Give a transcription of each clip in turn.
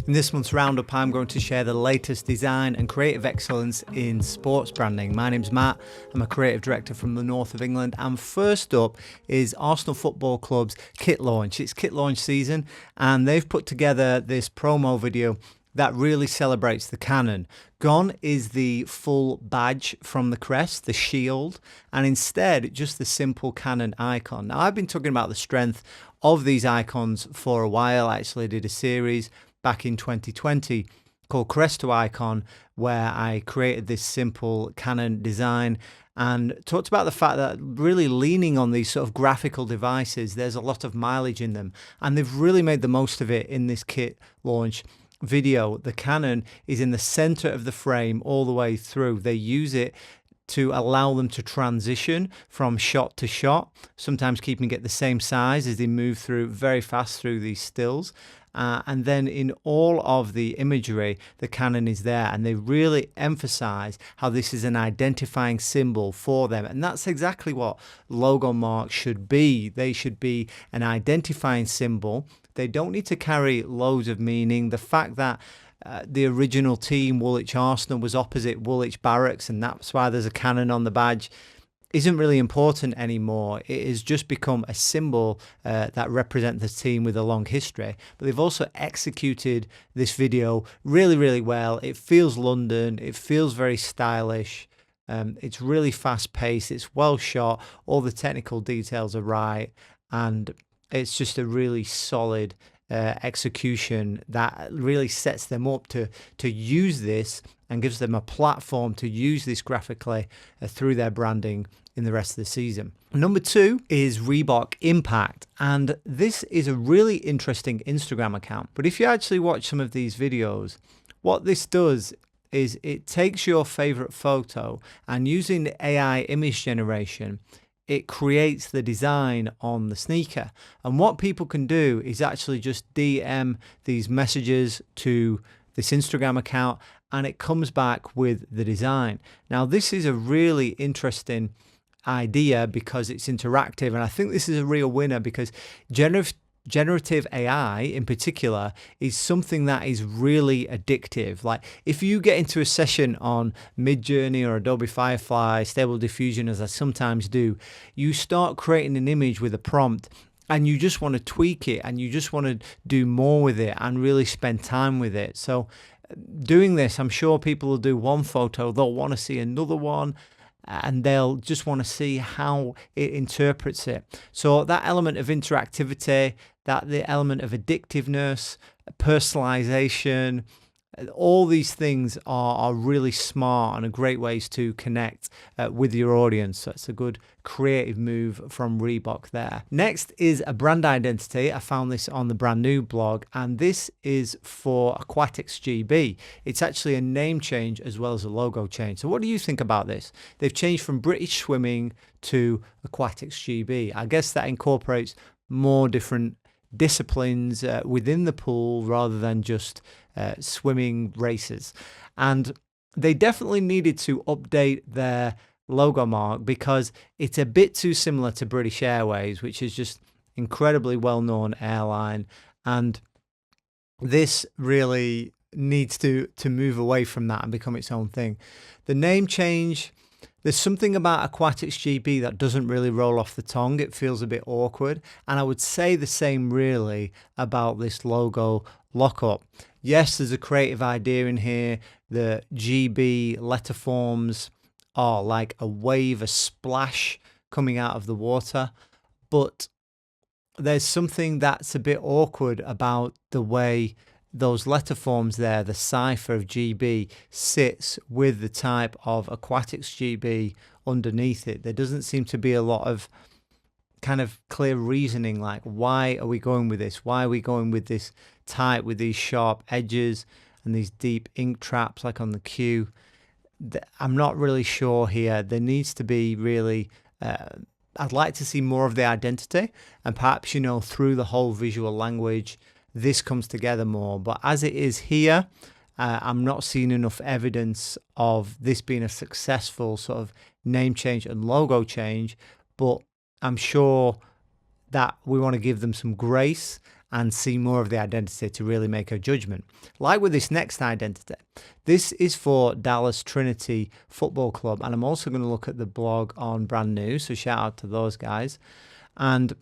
In this month's roundup, I'm going to share the latest design and creative excellence in sports branding. My name's Matt, I'm a creative director from the north of England, and first up is Arsenal Football Club's kit launch. It's kit launch season, and they've put together this promo video that really celebrates the cannon. Gone is the full badge from the crest, the shield, and instead just the simple cannon icon. Now, I've been talking about the strength of these icons for a while. I actually did a series back in 2020 called Crest to Icon, where I created this simple cannon design and talked about the fact that really leaning on these sort of graphical devices, there's a lot of mileage in them, and they've really made the most of it in this kit launch video. The cannon is in the center of the frame all the way through. They use it to allow them to transition from shot to shot, sometimes keeping it the same size as they move through very fast through these stills. And then in all of the imagery, the cannon is there, and they really emphasize how this is an identifying symbol for them. And that's exactly what logo marks should be. They should be an identifying symbol. They don't need to carry loads of meaning. The fact that the original team, Woolwich Arsenal, was opposite Woolwich Barracks, and that's why there's a cannon on the badge, isn't really important anymore. It has just become a symbol that represents the team with a long history. But they've also executed this video really, really well. It feels London. It feels very stylish. It's really fast paced. It's well shot. All the technical details are right. And it's just a really solid execution that really sets them up to use this and gives them a platform to use this graphically through their branding in the rest of the season. Number two is Reebok Impact, and this is a really interesting Instagram account. But if you actually watch some of these videos, what this does is it takes your favorite photo and using the AI image generation, it creates the design on the sneaker. And what people can do is actually just DM these messages to this Instagram account, and it comes back with the design. Now, this is a really interesting idea because it's interactive, and I think this is a real winner because generative AI in particular is something that is really addictive. Like if you get into a session on Midjourney or Adobe Firefly, Stable Diffusion, as I sometimes do, you start creating an image with a prompt and you just want to tweak it and you just want to do more with it and really spend time with it. So doing this, I'm sure people will do one photo, they'll want to see another one, and they'll just want to see how it interprets it. So that element of interactivity, that the element of addictiveness, personalization, all these things are really smart and are great ways to connect with your audience. So it's a good creative move from Reebok there. Next is a brand identity. I found this on the brand new blog, and this is for Aquatics GB. It's actually a name change as well as a logo change. So what do you think about this? They've changed from British Swimming to Aquatics GB. I guess that incorporates more different disciplines within the pool rather than just swimming races. And they definitely needed to update their logo mark because it's a bit too similar to British Airways, which is just incredibly well-known airline, and this really needs to move away from that and become its own thing. The name change, there's something about Aquatics GB that doesn't really roll off the tongue. It feels a bit awkward. And I would say the same really about this logo lockup. Yes, there's a creative idea in here. The GB letter forms are like a wave, a splash coming out of the water. But there's something that's a bit awkward about the way those letter forms there, the cipher of GB, sits with the type of Aquatics GB underneath it. There doesn't seem to be a lot of kind of clear reasoning, like why are we going with this? Why are we going with this type with these sharp edges and these deep ink traps like on the Q? I'm not really sure here. There needs to be really, I'd like to see more of the identity, and perhaps, you know, through the whole visual language, this comes together more. But as it is here, I'm not seeing enough evidence of this being a successful sort of name change and logo change. But I'm sure that we want to give them some grace and see more of the identity to really make a judgment. Like with this next identity, this is for Dallas Trinity Football Club, and I'm also going to look at the blog on Brand New, so shout out to those guys. And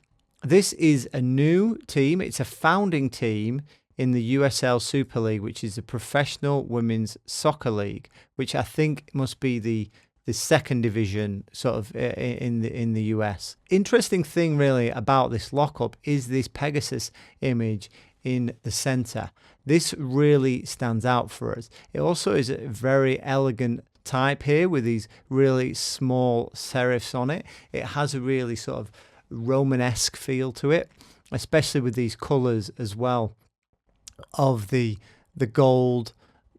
this is a new team. It's a founding team in the USL Super League, which is the Professional Women's Soccer League, which I think must be the second division sort of in the US. Interesting thing really about this lockup is this Pegasus image in the center. This really stands out for us. It also is a very elegant type here with these really small serifs on it. It has a really sort of Romanesque feel to it, especially with these colors as well of the gold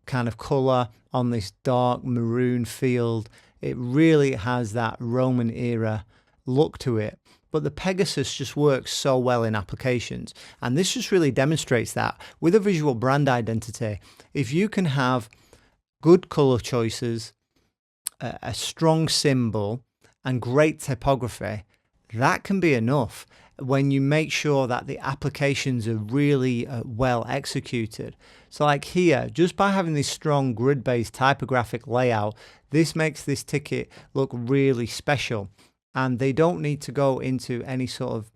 kind of color on this dark maroon field. It really has that Roman era look to it. But the Pegasus just works so well in applications. And this just really demonstrates that with a visual brand identity, if you can have good color choices, a strong symbol, and great typography, that can be enough when you make sure that the applications are really well executed. So like here, just by having this strong grid-based typographic layout, this makes this ticket look really special. And they don't need to go into any sort of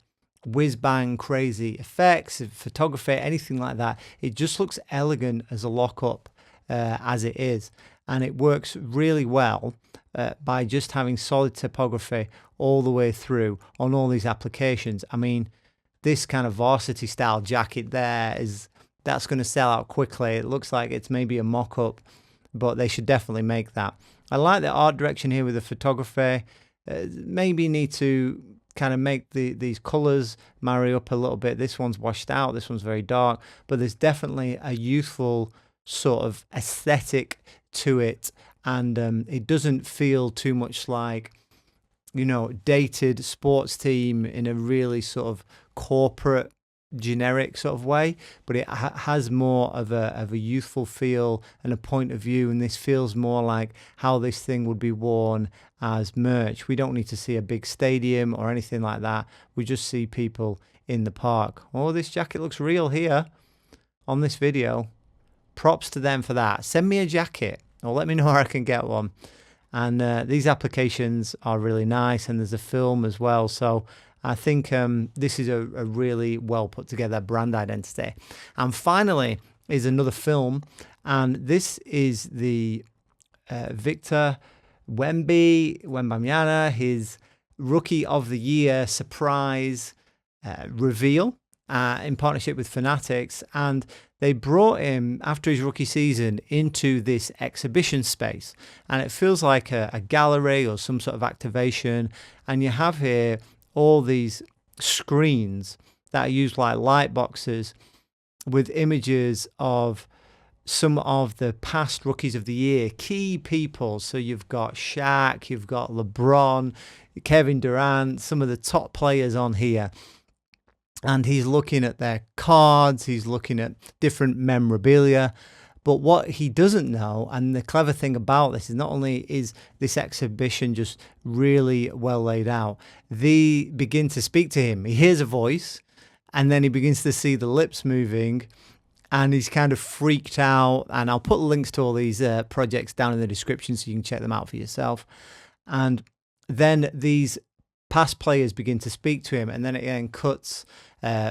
whiz-bang crazy effects, photography, anything like that. It just looks elegant as a lockup as it is. And it works really well by just having solid typography all the way through on all these applications. I mean, this kind of varsity style jacket that's going to sell out quickly. It looks like it's maybe a mock-up, but they should definitely make that. I like the art direction here with the photography. Maybe need to kind of make these colors marry up a little bit. This one's washed out, this one's very dark, but there's definitely a youthful sort of aesthetic to it, and it doesn't feel too much like, you know, dated sports team in a really sort of corporate generic sort of way, but it has more of a youthful feel and a point of view, and this feels more like how this thing would be worn as merch. We don't need to see a big stadium or anything like that. We just see people in the park. Oh, this jacket looks real here on this video. Props to them for that. Send me a jacket or let me know where I can get one. And these applications are really nice, and there's a film as well. So I think this is a really well put together brand identity. And finally is another film, and this is the Victor Wembanyama, his Rookie of the Year surprise reveal in partnership with Fanatics. And they brought him, after his rookie season, into this exhibition space. And it feels like a gallery or some sort of activation. And you have here all these screens that are used like light boxes with images of some of the past rookies of the year, key people. So you've got Shaq, you've got LeBron, Kevin Durant, some of the top players on here. And he's looking at their cards, he's looking at different memorabilia. But what he doesn't know, and the clever thing about this, is not only is this exhibition just really well laid out, they begin to speak to him. He hears a voice, and then he begins to see the lips moving, and he's kind of freaked out. And I'll put links to all these projects down in the description so you can check them out for yourself. And then these past players begin to speak to him, and then it again cuts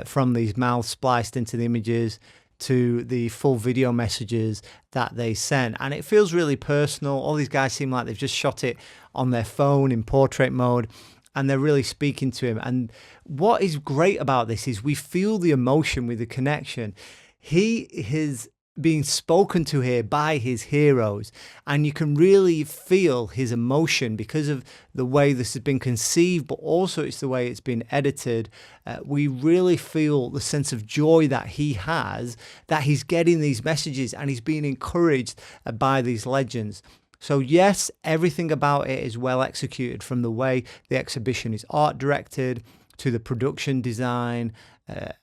from these mouths spliced into the images to the full video messages that they sent. And it feels really personal. All these guys seem like they've just shot it on their phone in portrait mode, and they're really speaking to him. And what is great about this is we feel the emotion with the connection. He is being spoken to here by his heroes, and you can really feel his emotion because of the way this has been conceived, but also it's the way it's been edited. We really feel the sense of joy that he has, that he's getting these messages and he's being encouraged by these legends. So yes, everything about it is well executed, from the way the exhibition is art directed to the production design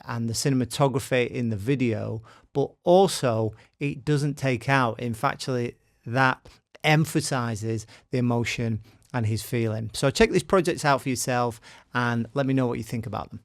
and the cinematography in the video, but also it doesn't take out. In fact, that emphasizes the emotion and his feeling. So check these projects out for yourself and let me know what you think about them.